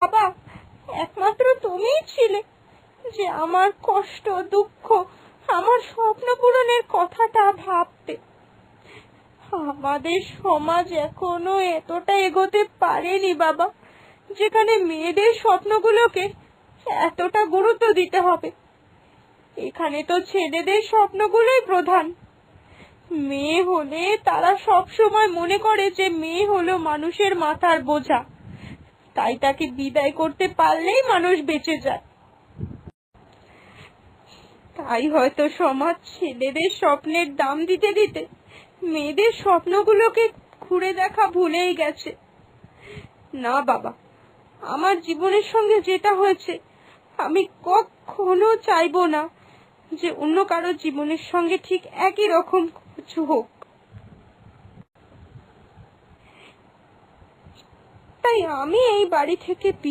বাবা, একমাত্র তুমিই ছিলে যে আমার কষ্ট, দুঃখ, আমার স্বপ্ন পূরণের কথাটা ভাবতে। আমাদের সমাজ এখনো এতটা এগোতে পারেনি বাবা, যেখানে মেয়েদের স্বপ্নগুলোকে এতটা গুরুত্ব দিতে হবে। এখানে তো ছেলেদের স্বপ্নগুলোই প্রধান। মেয়ে হলে তারা সব সময় মনে করে যে মেয়ে হলো মানুষের মাথার বোঝা, তাই তাকে বিদায় করতে পারলেই মানুষ বেঁচে যায়। তাই হয়তো সমাজ ছেলেদের স্বপ্নের দাম দিতে দিতে মেয়েদের স্বপ্নগুলোকে ঘুরে দেখা ভুলেই গেছে। না বাবা, আমার জীবনের সঙ্গে যেটা হয়েছে, আমি কখনো চাইবো না যে অন্য কারো জীবনের সঙ্গে ঠিক একই রকম কিছু হোক। তাই আমি এই বাড়ি থেকে